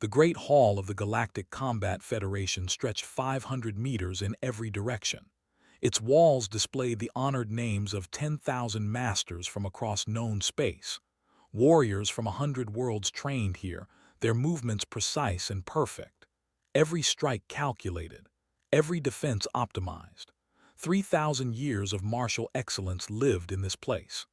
The Great Hall of the Galactic Combat Federation stretched 500 meters in every direction. Its walls displayed the honored names of 10,000 masters from across known space. Warriors from 100 worlds trained here, their movements precise and perfect. Every strike calculated, every defense optimized. 3,000 years of martial excellence lived in this place.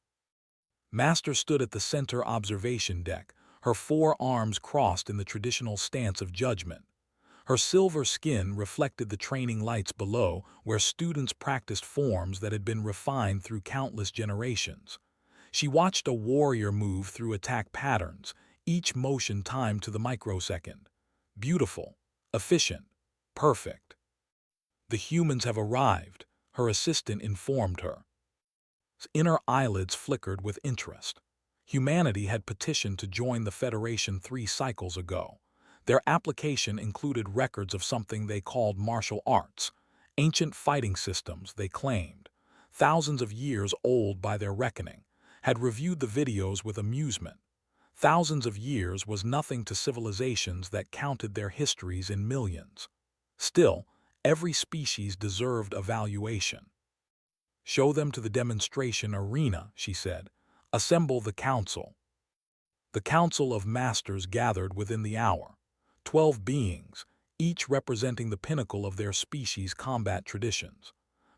Master stood at the center observation deck, her four arms crossed in the traditional stance of judgment. Her silver skin reflected the training lights below, where students practiced forms that had been refined through countless generations. She watched a warrior move through attack patterns, each motion timed to the microsecond. Beautiful, efficient, perfect. The humans have arrived, her assistant informed her. Inner eyelids flickered with interest. Humanity had petitioned to join the Federation 3 cycles ago. Their application included records of something they called martial arts, ancient fighting systems, they claimed, thousands of years old by their reckoning, had reviewed the videos with amusement. Thousands of years was nothing to civilizations that counted their histories in millions. Still, every species deserved evaluation. Show them to the demonstration arena, she said. Assemble the council. The council of masters gathered within the hour. 12 beings, each representing the pinnacle of their species' combat traditions.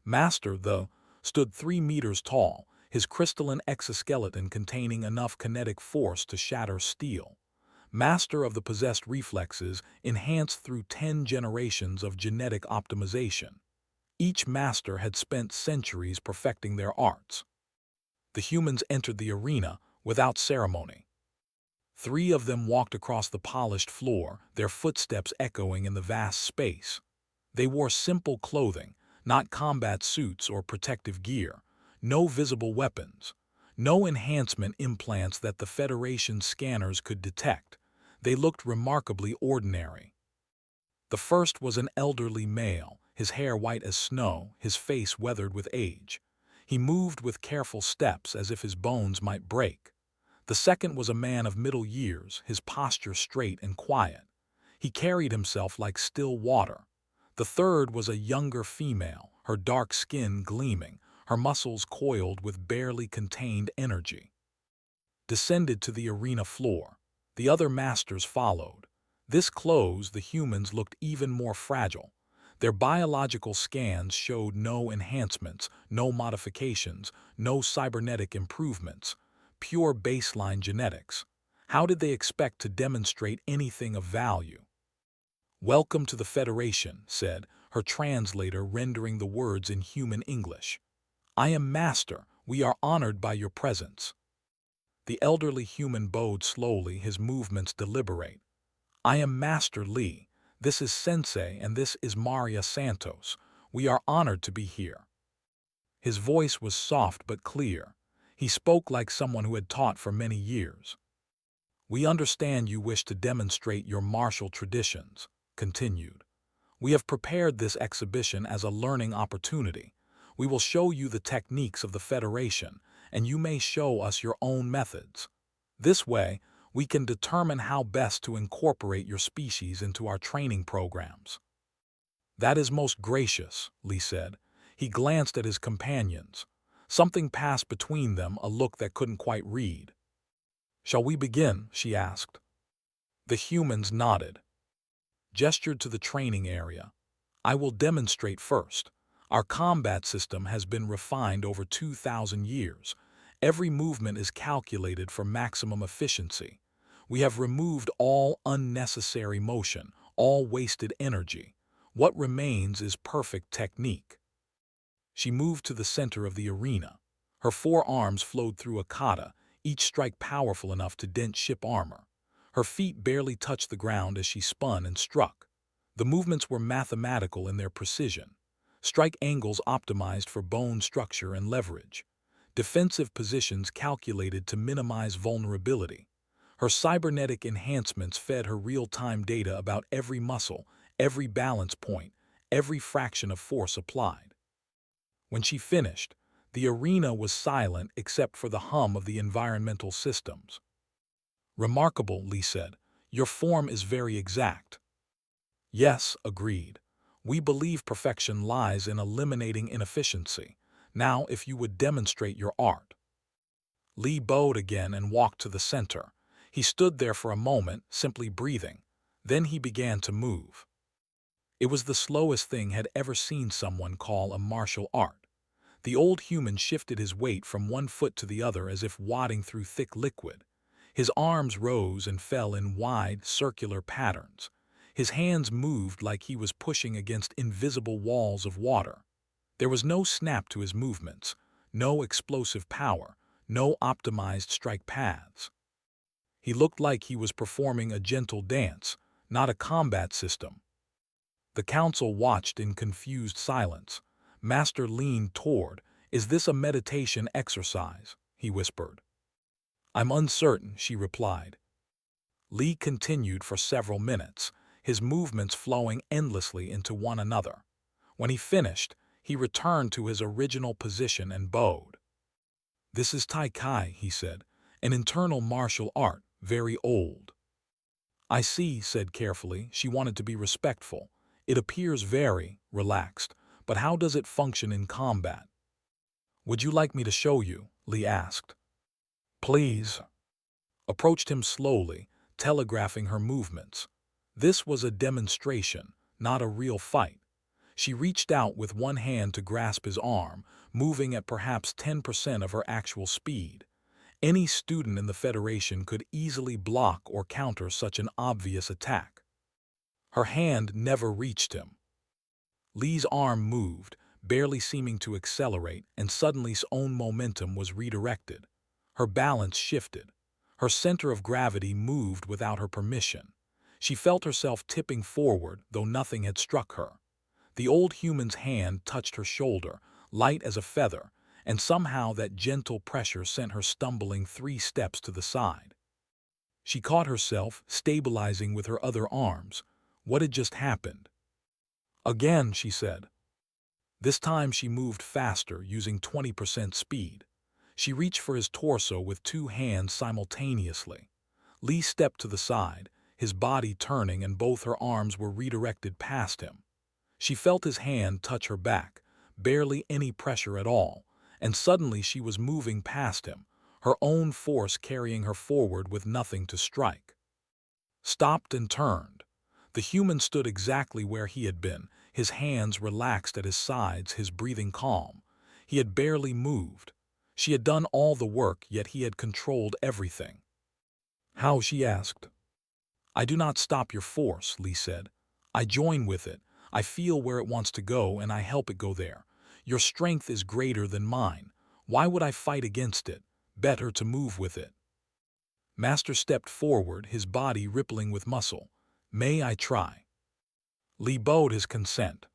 Master, though, stood 3 meters tall, his crystalline exoskeleton containing enough kinetic force to shatter steel. Master of the possessed reflexes enhanced through 10 generations of genetic optimization. Each master had spent centuries perfecting their arts. The humans entered the arena without ceremony. 3 of them walked across the polished floor, their footsteps echoing in the vast space. They wore simple clothing, not combat suits or protective gear, no visible weapons, no enhancement implants that the Federation's scanners could detect. They looked remarkably ordinary. The first was an elderly male, his hair white as snow, his face weathered with age. He moved with careful steps as if his bones might break. The second was a man of middle years, his posture straight and quiet. He carried himself like still water. The third was a younger female, her dark skin gleaming, her muscles coiled with barely contained energy. Descended to the arena floor. The other masters followed. This close, the humans looked even more fragile. Their biological scans showed no enhancements, no modifications, no cybernetic improvements. Pure baseline genetics. How did they expect to demonstrate anything of value? "Welcome to the Federation," said her translator, rendering the words in human English. "I am Master. We are honored by your presence." The elderly human bowed slowly, his movements deliberate. "I am Master Lee. This is Sensei and this is Maria Santos. We are honored to be here." His voice was soft but clear. He spoke like someone who had taught for many years. "We understand you wish to demonstrate your martial traditions," continued. "We have prepared this exhibition as a learning opportunity. We will show you the techniques of the Federation, and you may show us your own methods. This way, we can determine how best to incorporate your species into our training programs." "That is most gracious," Lee said. He glanced at his companions. Something passed between them, a look that couldn't quite read. "Shall we begin?" she asked. The humans nodded. Gestured to the training area. "I will demonstrate first. Our combat system has been refined over 2,000 years. Every movement is calculated for maximum efficiency. We have removed all unnecessary motion, all wasted energy. What remains is perfect technique." She moved to the center of the arena. Her 4 arms flowed through a kata, each strike powerful enough to dent ship armor. Her feet barely touched the ground as she spun and struck. The movements were mathematical in their precision. Strike angles optimized for bone structure and leverage. Defensive positions calculated to minimize vulnerability. Her cybernetic enhancements fed her real-time data about every muscle, every balance point, every fraction of force applied. When she finished, the arena was silent except for the hum of the environmental systems. "Remarkable," Lee said. Your form is very exact. Yes, agreed. We believe perfection lies in eliminating inefficiency. Now, if you would demonstrate your art. Lee bowed again and walked to the center. He stood there for a moment, simply breathing. Then he began to move. It was the slowest thing had ever seen someone call a martial art. The old human shifted his weight from one foot to the other as if wading through thick liquid. His arms rose and fell in wide, circular patterns. His hands moved like he was pushing against invisible walls of water. There was no snap to his movements, no explosive power, no optimized strike paths. He looked like he was performing a gentle dance, not a combat system. The council watched in confused silence. Master leaned toward. "Is this a meditation exercise?" he whispered. "I'm uncertain," she replied. Lee continued for several minutes, his movements flowing endlessly into one another. When he finished, he returned to his original position and bowed. "This is Tai Chi," he said, "an internal martial art, very old." "I see," said carefully. She wanted to be respectful. "It appears very relaxed, but how does it function in combat?" "Would you like me to show you?" Lee asked. "Please." Approached him slowly, telegraphing her movements. This was a demonstration, not a real fight. She reached out with one hand to grasp his arm, moving at perhaps 10% of her actual speed. Any student in the Federation could easily block or counter such an obvious attack. Her hand never reached him. Lee's arm moved, barely seeming to accelerate, and suddenly his own momentum was redirected. Her balance shifted. Her center of gravity moved without her permission. She felt herself tipping forward, though nothing had struck her. The old human's hand touched her shoulder, light as a feather, and somehow that gentle pressure sent her stumbling 3 steps to the side. She caught herself, stabilizing with her other arms. What had just happened? "Again," she said. This time she moved faster, using 20% speed. She reached for his torso with 2 hands simultaneously. Lee stepped to the side, his body turning, and both her arms were redirected past him. She felt his hand touch her back, barely any pressure at all, and suddenly she was moving past him, her own force carrying her forward with nothing to strike. Stopped and turned. The human stood exactly where he had been, his hands relaxed at his sides, his breathing calm. He had barely moved. She had done all the work, yet he had controlled everything. "How?" she asked. "I do not stop your force," Lee said. "I join with it. I feel where it wants to go, and I help it go there. Your strength is greater than mine. Why would I fight against it? Better to move with it." Master stepped forward, his body rippling with muscle. "May I try?" Lee bowed his consent.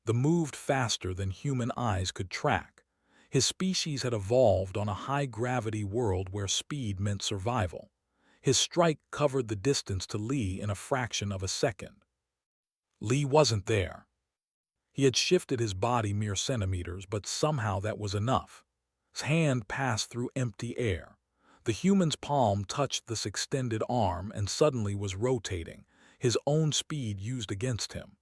The moved faster than human eyes could track. His species had evolved on a high-gravity world where speed meant survival. His strike covered the distance to Lee in a fraction of a second. Lee wasn't there. He had shifted his body mere centimeters, but somehow that was enough. His hand passed through empty air. The human's palm touched this extended arm and suddenly was rotating, his own speed used against him.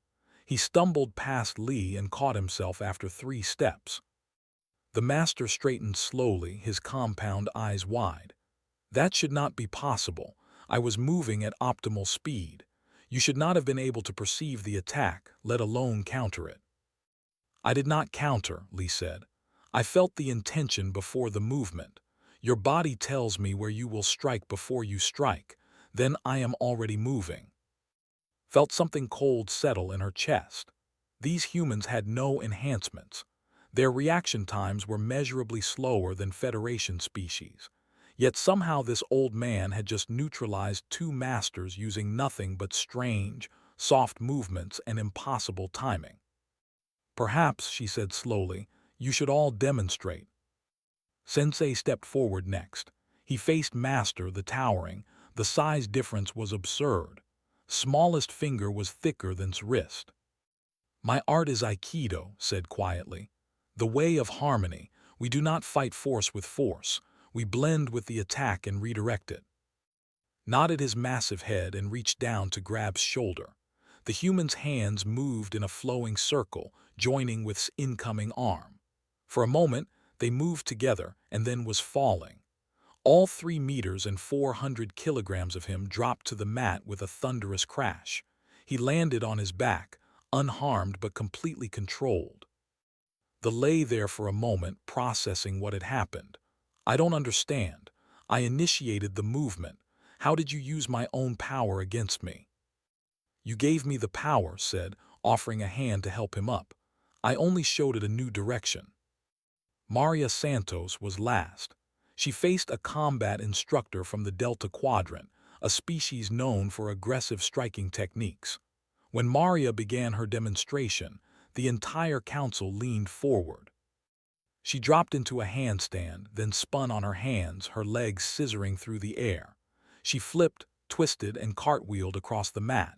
He stumbled past Lee and caught himself after 3 steps. The master straightened slowly, his compound eyes wide. "That should not be possible. I was moving at optimal speed. You should not have been able to perceive the attack, let alone counter it." "I did not counter," Lee said. "I felt the intention before the movement. Your body tells me where you will strike before you strike. Then I am already moving." Felt something cold settle in her chest. These humans had no enhancements. Their reaction times were measurably slower than Federation species. Yet somehow this old man had just neutralized 2 masters using nothing but strange, soft movements and impossible timing. "Perhaps," she said slowly, "you should all demonstrate." Sensei stepped forward next. He faced Master, the towering. The size difference was absurd. Smallest finger was thicker than's wrist. "My art is Aikido," said quietly. "The way of harmony. We do not fight force with force. We blend with the attack and redirect it." nodded his massive head and reached down to grab's shoulder. The human's hands moved in a flowing circle, joining with his incoming arm. For a moment, they moved together and then was falling. All 3 meters and 400 kilograms of him dropped to the mat with a thunderous crash. He landed on his back, unharmed but completely controlled. They lay there for a moment, processing what had happened. I don't understand. I initiated the movement. How did you use my own power against me? You gave me the power, said, offering a hand to help him up. I only showed it a new direction. Maria Santos was last. She faced a combat instructor from the Delta Quadrant, a species known for aggressive striking techniques. When Maria began her demonstration, the entire council leaned forward. She dropped into a handstand, then spun on her hands, her legs scissoring through the air. She flipped, twisted, and cartwheeled across the mat.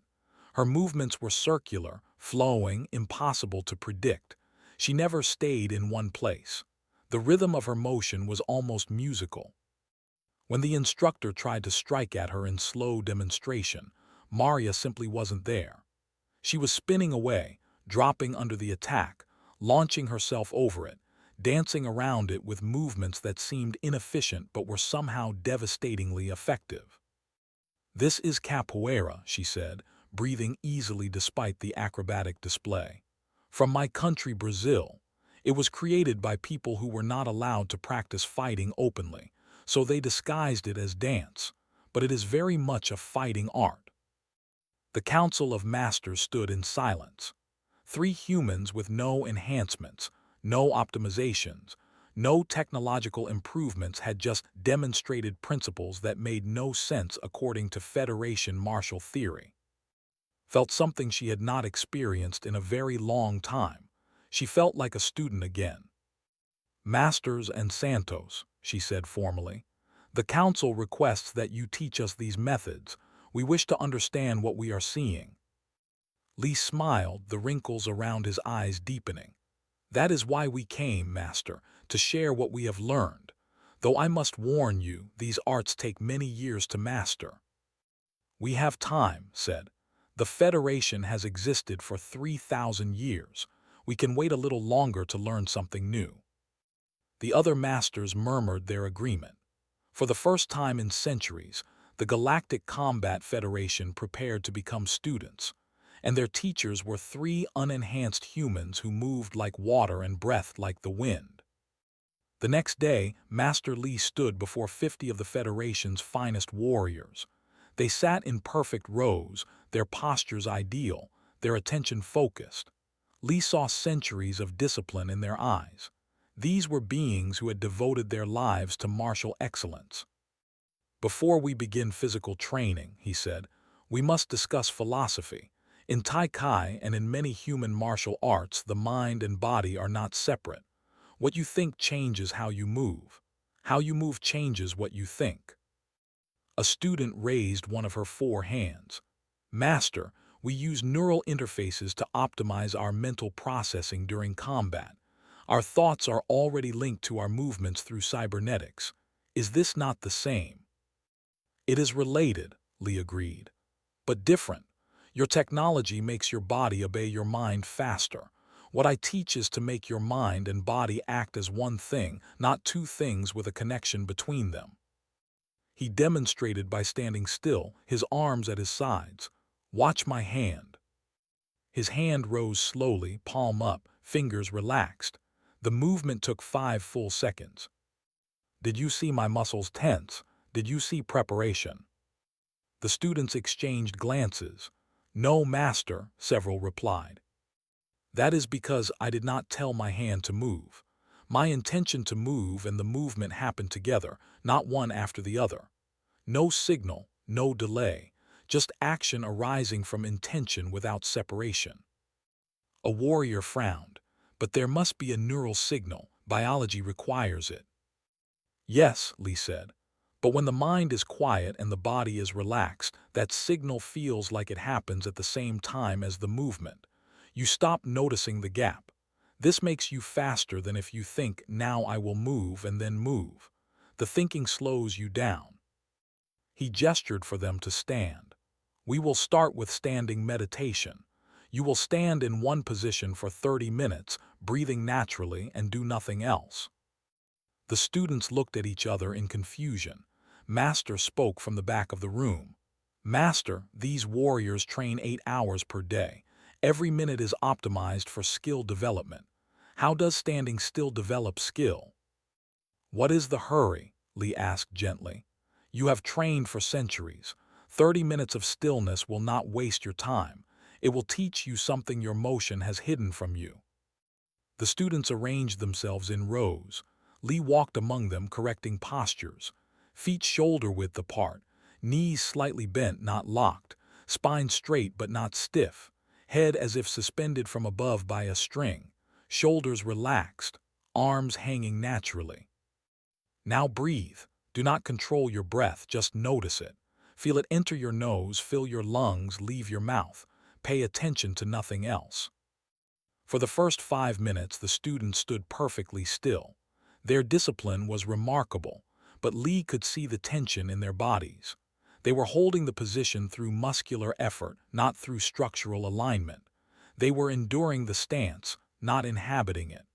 Her movements were circular, flowing, impossible to predict. She never stayed in one place. The rhythm of her motion was almost musical. When the instructor tried to strike at her in slow demonstration, Maria simply wasn't there. She was spinning away, dropping under the attack, launching herself over it, dancing around it with movements that seemed inefficient but were somehow devastatingly effective. "This is capoeira," she said, breathing easily despite the acrobatic display. "From my country, Brazil. It was created by people who were not allowed to practice fighting openly, so they disguised it as dance, but it is very much a fighting art." The Council of Masters stood in silence. 3 humans with no enhancements, no optimizations, no technological improvements had just demonstrated principles that made no sense according to Federation martial theory. Felt something she had not experienced in a very long time. She felt like a student again. "Masters and Santos," she said formally, "the Council requests that you teach us these methods. We wish to understand what we are seeing." Lee smiled, the wrinkles around his eyes deepening. "That is why we came, Master, to share what we have learned. Though I must warn you, these arts take many years to master." "We have time," said. "The Federation has existed for 3,000 years. We can wait a little longer to learn something new." The other masters murmured their agreement. For the first time in centuries, the Galactic Combat Federation prepared to become students, and their teachers were 3 unenhanced humans who moved like water and breathed like the wind. The next day, Master Lee stood before 50 of the Federation's finest warriors. They sat in perfect rows, their postures ideal, their attention focused. Lee saw centuries of discipline in their eyes. These were beings who had devoted their lives to martial excellence. "Before we begin physical training," he said, "we must discuss philosophy. In Tai Chi and in many human martial arts, the mind and body are not separate. What you think changes how you move. How you move changes what you think." A student raised one of her 4 hands. "Master, we use neural interfaces to optimize our mental processing during combat. Our thoughts are already linked to our movements through cybernetics. Is this not the same?" "It is related," Lee agreed, "but different. Your technology makes your body obey your mind faster. What I teach is to make your mind and body act as one thing, not 2 things with a connection between them." He demonstrated by standing still, his arms at his sides. "Watch my hand." His hand rose slowly, palm up, fingers relaxed. The movement took 5 full seconds. "Did you see my muscles tense? Did you see preparation?" The students exchanged glances. "No, Master," several replied. "That is because I did not tell my hand to move. My intention to move and the movement happened together, not one after the other. No signal, no delay, just action arising from intention without separation." A warrior frowned. "But there must be a neural signal. Biology requires it." "Yes," Lee said. "But when the mind is quiet and the body is relaxed, that signal feels like it happens at the same time as the movement. You stop noticing the gap. This makes you faster than if you think, 'Now I will move,' and then move. The thinking slows you down." He gestured for them to stand. "We will start with standing meditation. You will stand in one position for 30 minutes, breathing naturally, and do nothing else." The students looked at each other in confusion. Master spoke from the back of the room. "Master, these warriors train 8 hours per day. Every minute is optimized for skill development. How does standing still develop skill?" "What is the hurry?" Lee asked gently. "You have trained for centuries. 30 minutes of stillness will not waste your time. It will teach you something your motion has hidden from you." The students arranged themselves in rows. Lee walked among them, correcting postures. Feet shoulder-width apart, knees slightly bent, not locked, spine straight but not stiff, head as if suspended from above by a string, shoulders relaxed, arms hanging naturally. "Now breathe. Do not control your breath, just notice it. Feel it enter your nose, fill your lungs, leave your mouth. Pay attention to nothing else." For the first 5 minutes, the students stood perfectly still. Their discipline was remarkable, but Lee could see the tension in their bodies. They were holding the position through muscular effort, not through structural alignment. They were enduring the stance, not inhabiting it.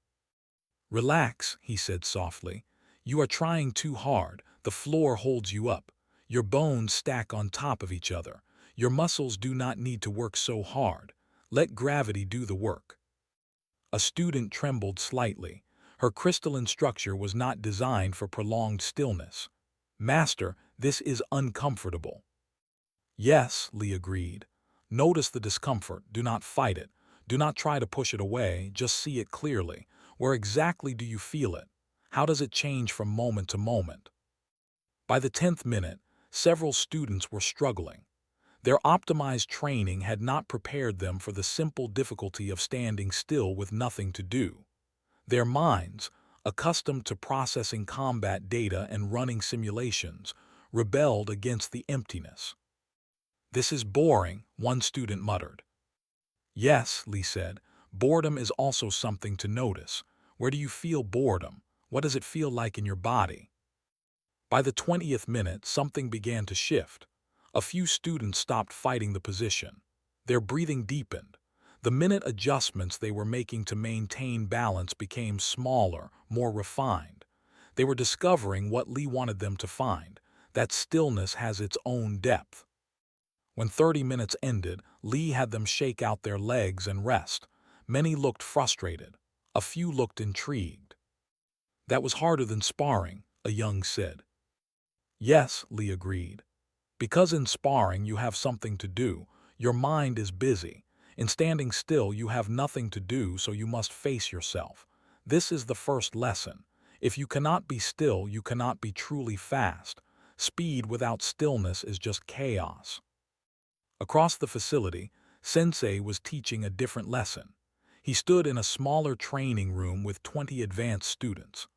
"Relax," he said softly. "You are trying too hard. The floor holds you up. Your bones stack on top of each other. Your muscles do not need to work so hard. Let gravity do the work." A student trembled slightly. Her crystalline structure was not designed for prolonged stillness. "Master, this is uncomfortable." "Yes," Lee agreed. "Notice the discomfort. Do not fight it. Do not try to push it away. Just see it clearly. Where exactly do you feel it? How does it change from moment to moment?" By the 10th minute, several students were struggling. Their optimized training had not prepared them for the simple difficulty of standing still with nothing to do. Their minds, accustomed to processing combat data and running simulations, rebelled against the emptiness. "This is boring," one student muttered. "Yes," Lee said, "boredom is also something to notice. Where do you feel boredom? What does it feel like in your body?" By the 20th minute, something began to shift. A few students stopped fighting the position. Their breathing deepened. The minute adjustments they were making to maintain balance became smaller, more refined. They were discovering what Lee wanted them to find, that stillness has its own depth. When 30 minutes ended, Lee had them shake out their legs and rest. Many looked frustrated. A few looked intrigued. "That was harder than sparring," a young said. "Yes," Lee agreed. "Because in sparring you have something to do. Your mind is busy. In standing still you have nothing to do, so you must face yourself. This is the first lesson. If you cannot be still, you cannot be truly fast. Speed without stillness is just chaos." Across the facility, Sensei was teaching a different lesson. He stood in a smaller training room with 20 advanced students.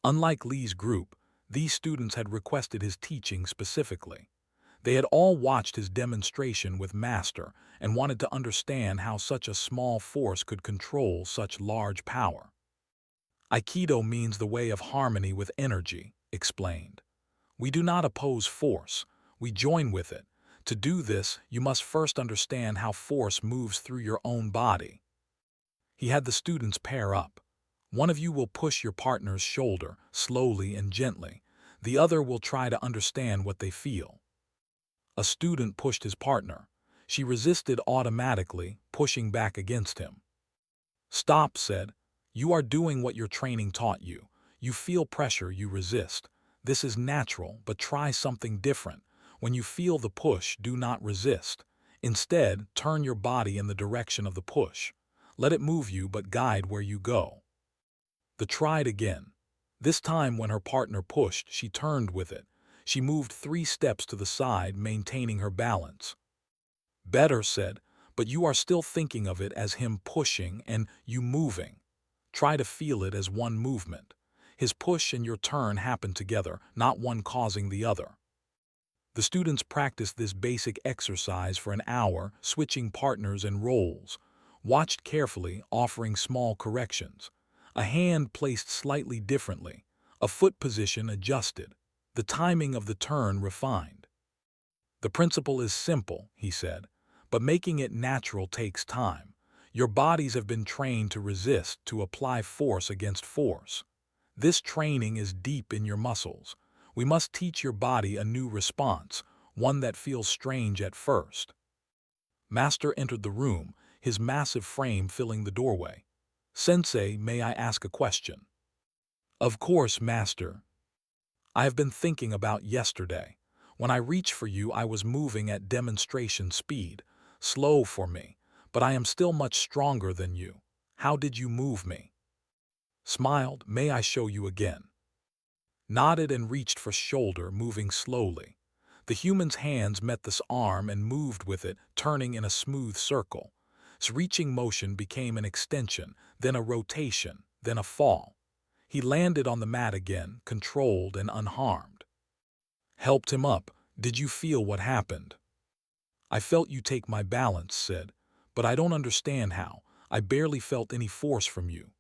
Unlike Lee's group, these students had requested his teaching specifically. They had all watched his demonstration with Master and wanted to understand how such a small force could control such large power. "Aikido means the way of harmony with energy," explained. "We do not oppose force, we join with it. To do this, you must first understand how force moves through your own body." He had the students pair up. One of you will push your partner's shoulder, slowly and gently. The other will try to understand what they feel. A student pushed his partner. She resisted automatically, pushing back against him. "Stop," said. "You are doing what your training taught you. You feel pressure, you resist. This is natural, but try something different. When you feel the push, do not resist. Instead, turn your body in the direction of the push. Let it move you, but guide where you go." They tried again. This time when her partner pushed, she turned with it. She moved 3 steps to the side, maintaining her balance. "Better," said, "but you are still thinking of it as him pushing and you moving. Try to feel it as one movement. His push and your turn happen together, not one causing the other." The students practiced this basic exercise for an hour, switching partners and roles. Watched carefully, offering small corrections. A hand placed slightly differently. A foot position adjusted. The timing of the turn refined. The principle is simple, he said, but making it natural takes time. Your bodies have been trained to resist, to apply force against force. This training is deep in your muscles. We must teach your body a new response, one that feels strange at first. Master entered the room, his massive frame filling the doorway. Sensei, may I ask a question? Of course, Master. I have been thinking about yesterday. When I reached for you, I was moving at demonstration speed, slow for me, but I am still much stronger than you. How did you move me? Smiled, may I show you again? Nodded and reached for shoulder, moving slowly. The human's hands met this arm and moved with it, turning in a smooth circle. Its reaching motion became an extension, then a rotation, then a fall. He landed on the mat again, controlled and unharmed. Helped him up. Did you feel what happened? I felt you take my balance, said, but I don't understand how. I barely felt any force from you.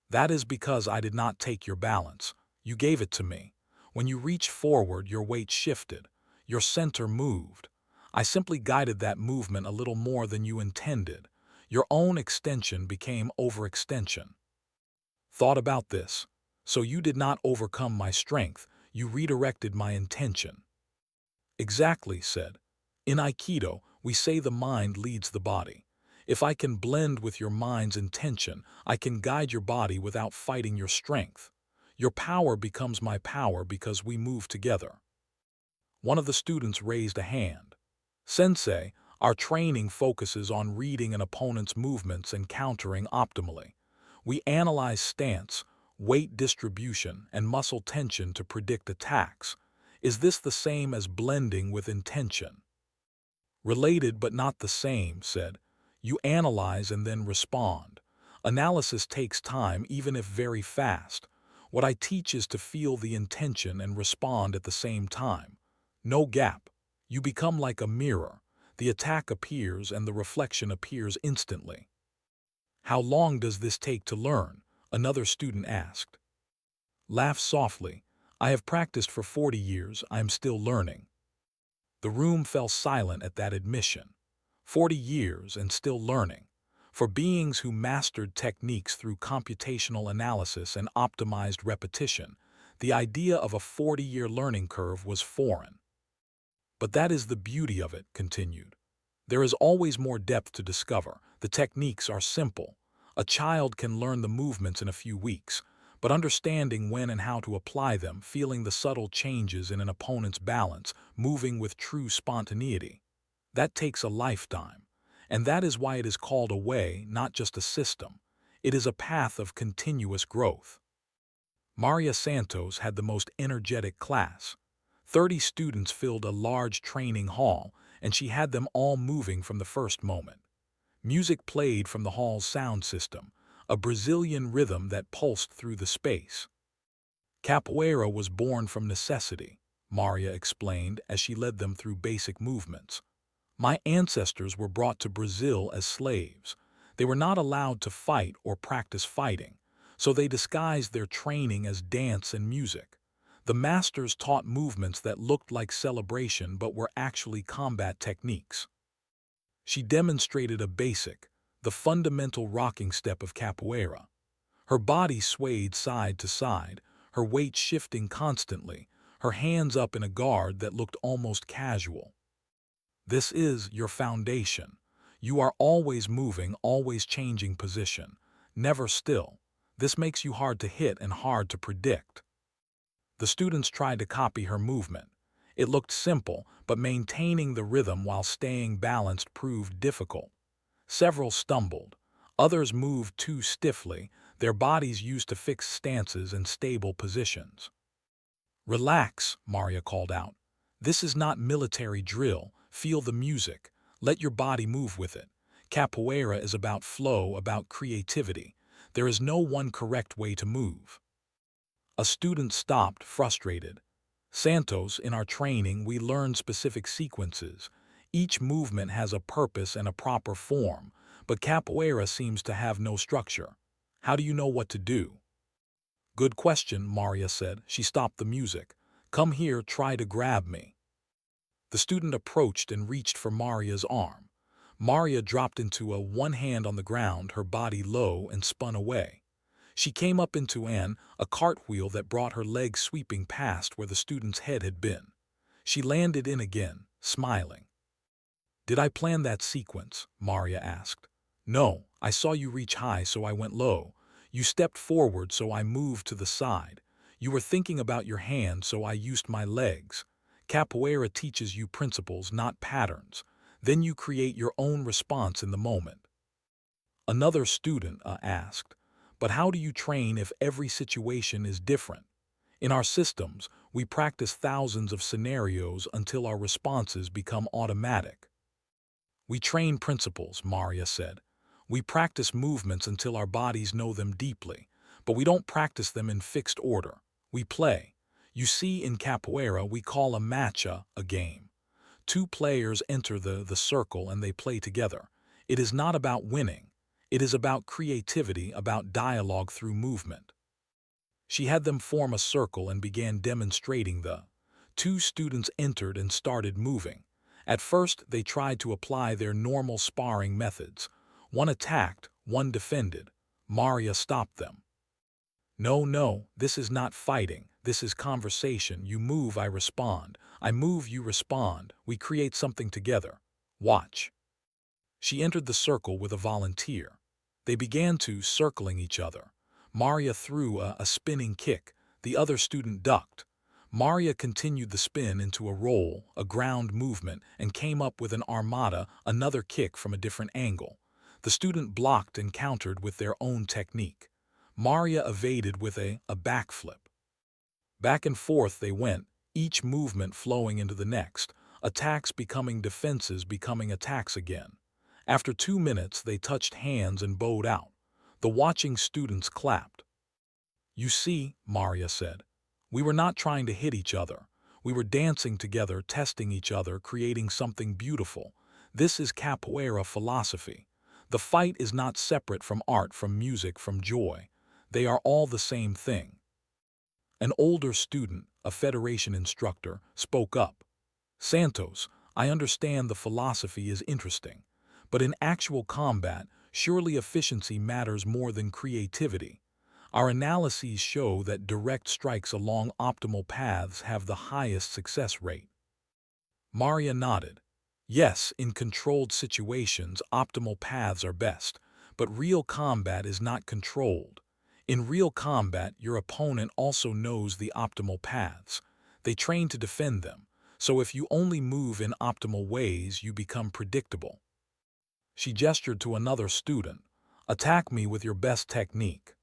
That is because I did not take your balance. You gave it to me. When you reached forward, your weight shifted. Your center moved. I simply guided that movement a little more than you intended. Your own extension became overextension. Thought about this. So you did not overcome my strength. You redirected my intention. Exactly, said. In Aikido, we say the mind leads the body. If I can blend with your mind's intention, I can guide your body without fighting your strength. Your power becomes my power because we move together. One of the students raised a hand. Sensei, our training focuses on reading an opponent's movements and countering optimally. We analyze stance, weight distribution, and muscle tension to predict attacks. Is this the same as blending with intention? Related but not the same, said. You analyze and then respond. Analysis takes time, even if very fast. What I teach is to feel the intention and respond at the same time. No gap. You become like a mirror. The attack appears and the reflection appears instantly. How long does this take to learn? Another student asked. Laughed softly. I have practiced for 40 years. I am still learning. The room fell silent at that admission. 40 years and still learning. For beings who mastered techniques through computational analysis and optimized repetition, the idea of a 40-year learning curve was foreign. But that is the beauty of it, continued. There is always more depth to discover. The techniques are simple. A child can learn the movements in a few weeks, but understanding when and how to apply them, feeling the subtle changes in an opponent's balance, moving with true spontaneity, that takes a lifetime. And that is why it is called a way, not just a system. It is a path of continuous growth. Maria Santos had the most energetic class. 30 students filled a large training hall, and she had them all moving from the first moment. Music played from the hall's sound system, a Brazilian rhythm that pulsed through the space. Capoeira was born from necessity, Maria explained as she led them through basic movements. My ancestors were brought to Brazil as slaves. They were not allowed to fight or practice fighting, so they disguised their training as dance and music. The masters taught movements that looked like celebration but were actually combat techniques. She demonstrated a basic, the fundamental rocking step of capoeira. Her body swayed side to side, her weight shifting constantly, her hands up in a guard that looked almost casual. This is your foundation. You are always moving, always changing position, never still. This makes you hard to hit and hard to predict. The students tried to copy her movement. It looked simple, but maintaining the rhythm while staying balanced proved difficult. Several stumbled. Others moved too stiffly, their bodies used to fixed stances and stable positions. Relax, Maria called out. This is not military drill. Feel the music. Let your body move with it. Capoeira is about flow, about creativity. There is no one correct way to move. A student stopped, frustrated. Santos, in our training, we learn specific sequences. Each movement has a purpose and a proper form, but capoeira seems to have no structure. How do you know what to do? Good question, Maria said. She stopped the music. Come here, try to grab me. The student approached and reached for Maria's arm. Maria dropped into one hand on the ground, her body low, and spun away. She came up into a cartwheel that brought her legs sweeping past where the student's head had been. She landed in again, smiling. "Did I plan that sequence?" Maria asked. "No, I saw you reach high, so I went low. You stepped forward, so I moved to the side. You were thinking about your hand, so I used my legs. Capoeira teaches you principles, not patterns. Then you create your own response in the moment." Another student asked, "But how do you train if every situation is different?" "In our systems, we practice thousands of scenarios until our responses become automatic." "We train principles," Maria said. "We practice movements until our bodies know them deeply, but we don't practice them in fixed order. We play. You see, in capoeira, we call a match a game. Two players enter the circle and they play together. It is not about winning. It is about creativity, about dialogue through movement." She had them form a circle and began demonstrating the. Two students entered and started moving. At first, they tried to apply their normal sparring methods. One attacked, one defended. Maria stopped them. "No, no, this is not fighting. This is conversation. You move, I respond. I move, you respond. We create something together. Watch." She entered the circle with a volunteer. They began to circling each other. Maria threw a spinning kick. The other student ducked. Maria continued the spin into a roll, a ground movement, and came up with an armada, another kick from a different angle. The student blocked and countered with their own technique. Maria evaded with a backflip. Back and forth they went, each movement flowing into the next, attacks becoming defenses, becoming attacks again. After 2 minutes, they touched hands and bowed out. The watching students clapped. "You see," Maria said, "we were not trying to hit each other. We were dancing together, testing each other, creating something beautiful. This is capoeira philosophy. The fight is not separate from art, from music, from joy. They are all the same thing." An older student, a Federation instructor, spoke up. "Santos, I understand the philosophy is interesting, but in actual combat, surely efficiency matters more than creativity. Our analyses show that direct strikes along optimal paths have the highest success rate." Maria nodded. "Yes, in controlled situations, optimal paths are best, but real combat is not controlled. In real combat, your opponent also knows the optimal paths. They train to defend them, so if you only move in optimal ways, you become predictable." She gestured to another student. "Attack me with your best technique."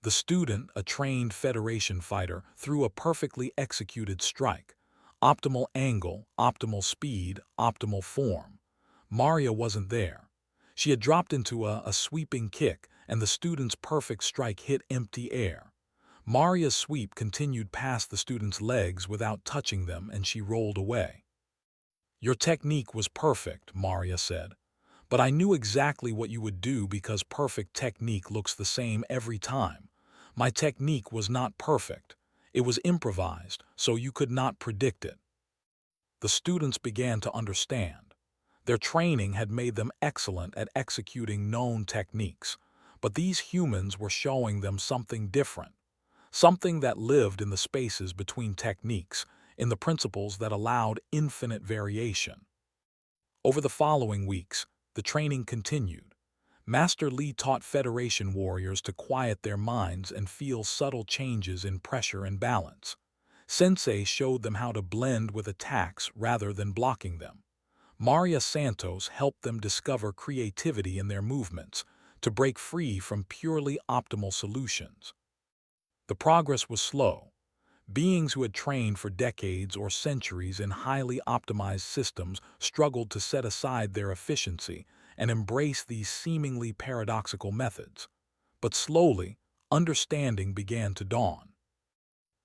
The student, a trained Federation fighter, threw a perfectly executed strike. Optimal angle, optimal speed, optimal form. Maria wasn't there. She had dropped into a sweeping kick, and the student's perfect strike hit empty air. Maria's sweep continued past the student's legs without touching them, and she rolled away. "Your technique was perfect," Maria said. "But I knew exactly what you would do because perfect technique looks the same every time. My technique was not perfect. It was improvised, so you could not predict it." The students began to understand. Their training had made them excellent at executing known techniques, but these humans were showing them something different, something that lived in the spaces between techniques, in the principles that allowed infinite variation. Over the following weeks, the training continued. Master Lee taught Federation warriors to quiet their minds and feel subtle changes in pressure and balance. Sensei showed them how to blend with attacks rather than blocking them. Maria Santos helped them discover creativity in their movements, to break free from purely optimal solutions. The progress was slow. Beings who had trained for decades or centuries in highly optimized systems struggled to set aside their efficiency and embrace these seemingly paradoxical methods. But slowly, understanding began to dawn.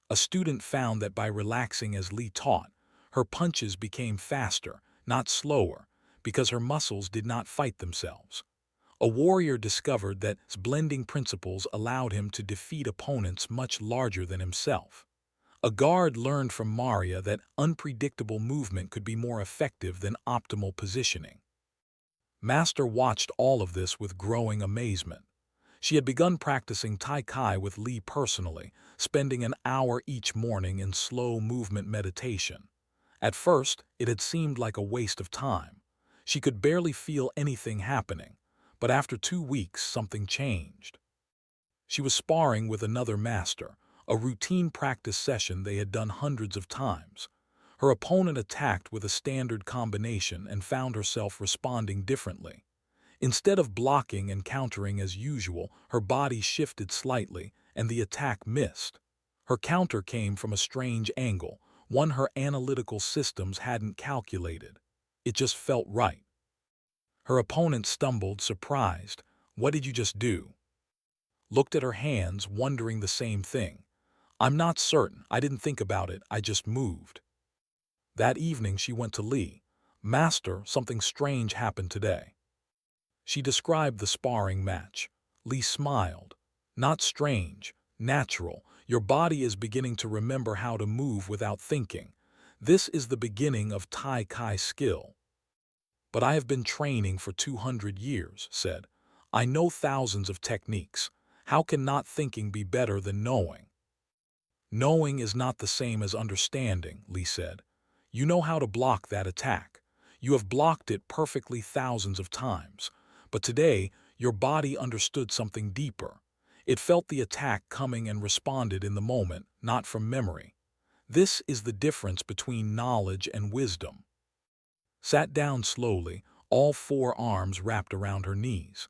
A student found that by relaxing as Lee taught, her punches became faster, not slower, because her muscles did not fight themselves. A warrior discovered that blending principles allowed him to defeat opponents much larger than himself. A guard learned from Maria that unpredictable movement could be more effective than optimal positioning. Master watched all of this with growing amazement. She had begun practicing Tai Chi with Lee personally, spending an hour each morning in slow movement meditation. At first, it had seemed like a waste of time. She could barely feel anything happening, but after 2 weeks, something changed. She was sparring with another master, a routine practice session they had done hundreds of times. Her opponent attacked with a standard combination and found herself responding differently. Instead of blocking and countering as usual, her body shifted slightly, and the attack missed. Her counter came from a strange angle, one her analytical systems hadn't calculated. It just felt right. Her opponent stumbled, surprised. "What did you just do?" Looked at her hands, wondering the same thing. "I'm not certain. I didn't think about it. I just moved." That evening she went to Lee. "Master, something strange happened today." She described the sparring match. Lee smiled. "Not strange, natural. Your body is beginning to remember how to move without thinking. This is the beginning of Tai Chi skill." "But I have been training for 200 years, said. "I know thousands of techniques. How can not thinking be better than knowing?" "Knowing is not the same as understanding," Lee said. "You know how to block that attack. You have blocked it perfectly thousands of times. But today, your body understood something deeper. It felt the attack coming and responded in the moment, not from memory. This is the difference between knowledge and wisdom." Sat down slowly, all 4 arms wrapped around her knees.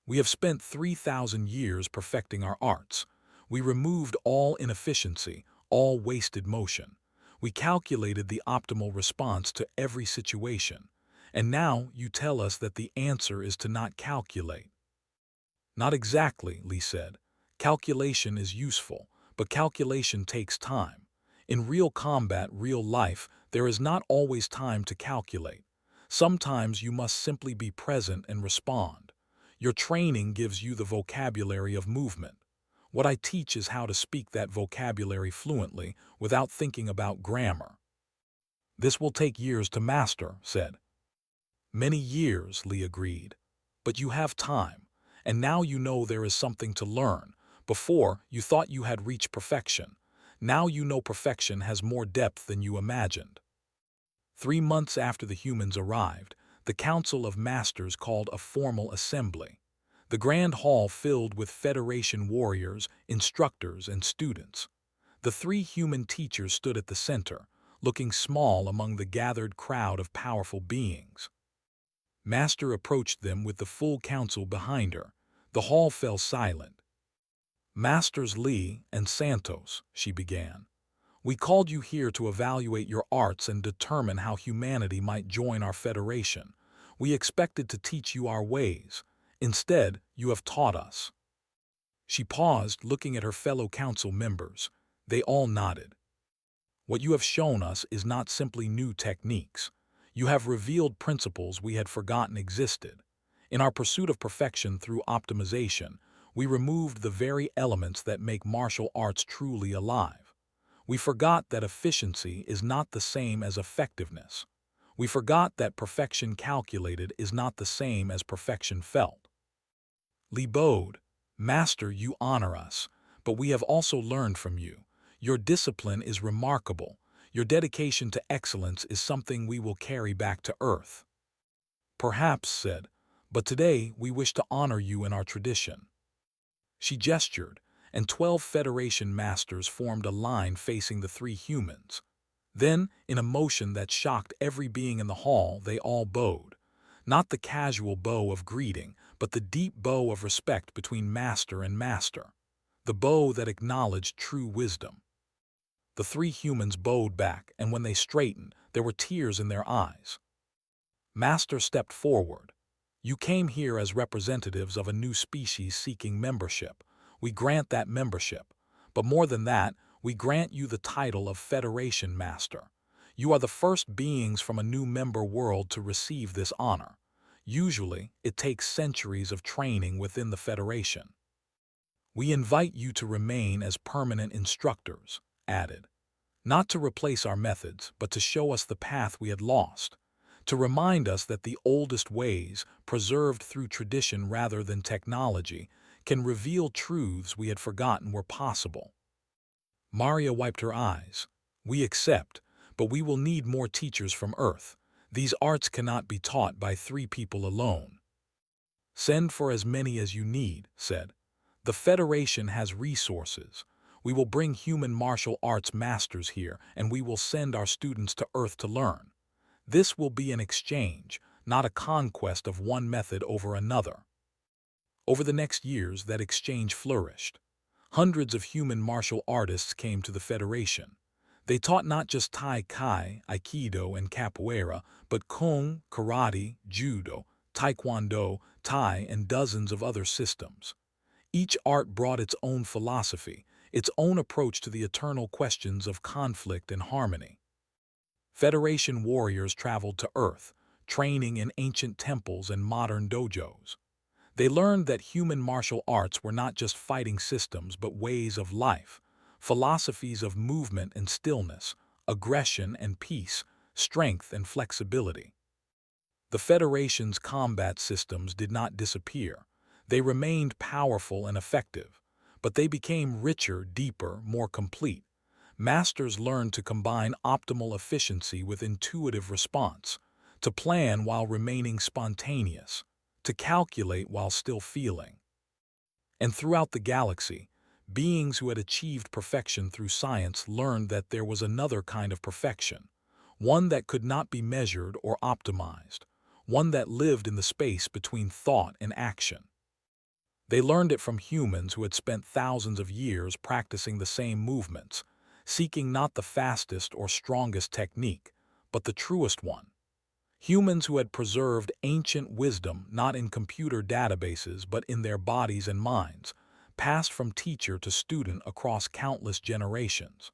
"We have spent 3,000 years perfecting our arts. We removed all inefficiency, all wasted motion. We calculated the optimal response to every situation. And now you tell us that the answer is to not calculate." "Not exactly," Lee said. "Calculation is useful, but calculation takes time. In real combat, real life, there is not always time to calculate. Sometimes you must simply be present and respond. Your training gives you the vocabulary of movement. What I teach is how to speak that vocabulary fluently without thinking about grammar." "This will take years to master," said. "Many years," Lee agreed. "But you have time, and now you know there is something to learn. Before, you thought you had reached perfection. Now you know perfection has more depth than you imagined." 3 months after the humans arrived, the Council of Masters called a formal assembly. The grand hall filled with Federation warriors, instructors, and students. The 3 human teachers stood at the center, looking small among the gathered crowd of powerful beings. Master approached them with the full council behind her. The hall fell silent. "Masters Lee and Santos," she began, "we called you here to evaluate your arts and determine how humanity might join our federation. We expected to teach you our ways. Instead, you have taught us." She paused, looking at her fellow council members. They all nodded. "What you have shown us is not simply new techniques. You have revealed principles we had forgotten existed. In our pursuit of perfection through optimization, we removed the very elements that make martial arts truly alive. We forgot that efficiency is not the same as effectiveness. We forgot that perfection calculated is not the same as perfection felt." Lee bowed. "Master, you honor us, but we have also learned from you. Your discipline is remarkable. Your dedication to excellence is something we will carry back to Earth." "Perhaps," said, "but today we wish to honor you in our tradition." She gestured, and 12 Federation masters formed a line facing the 3 humans. Then, in a motion that shocked every being in the hall, they all bowed. Not the casual bow of greeting, but the deep bow of respect between master and master. The bow that acknowledged true wisdom. The 3 humans bowed back, and when they straightened, there were tears in their eyes. Master stepped forward. "You came here as representatives of a new species seeking membership. We grant that membership. But more than that, we grant you the title of Federation Master. You are the first beings from a new member world to receive this honor. Usually, it takes centuries of training within the Federation. We invite you to remain as permanent instructors," added. not to replace our methods, but to show us the path we had lost, to remind us that the oldest ways, preserved through tradition rather than technology, can reveal truths we had forgotten were possible. Maria wiped her eyes. We accept, but we will need more teachers from Earth. These arts cannot be taught by 3 people alone. Send for as many as you need, said. The Federation has resources. We will bring human martial arts masters here, and we will send our students to Earth to learn. This will be an exchange, not a conquest of one method over another. Over the next years, that exchange flourished. Hundreds of human martial artists came to the Federation. They taught not just Tai Chi, Aikido, and Capoeira, but Kung, Karate, Judo, Taekwondo, Thai, and dozens of other systems. Each art brought its own philosophy, its own approach to the eternal questions of conflict and harmony. Federation warriors traveled to Earth, training in ancient temples and modern dojos. They learned that human martial arts were not just fighting systems but ways of life, philosophies of movement and stillness, aggression and peace, strength and flexibility. The Federation's combat systems did not disappear. They remained powerful and effective, but they became richer, deeper, more complete. Masters learned to combine optimal efficiency with intuitive response, to plan while remaining spontaneous, to calculate while still feeling. And throughout the galaxy, beings who had achieved perfection through science learned that there was another kind of perfection, one that could not be measured or optimized, one that lived in the space between thought and action. They learned it from humans who had spent thousands of years practicing the same movements, seeking not the fastest or strongest technique, but the truest one. Humans who had preserved ancient wisdom not in computer databases but in their bodies and minds, passed from teacher to student across countless generations.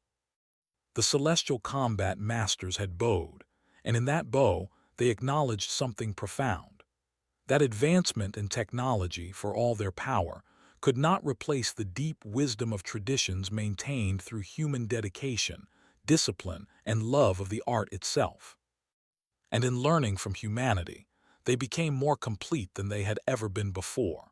The celestial combat masters had bowed, and in that bow they acknowledged something profound. That advancement in technology, for all their power, could not replace the deep wisdom of traditions maintained through human dedication, discipline, and love of the art itself. And in learning from humanity, they became more complete than they had ever been before.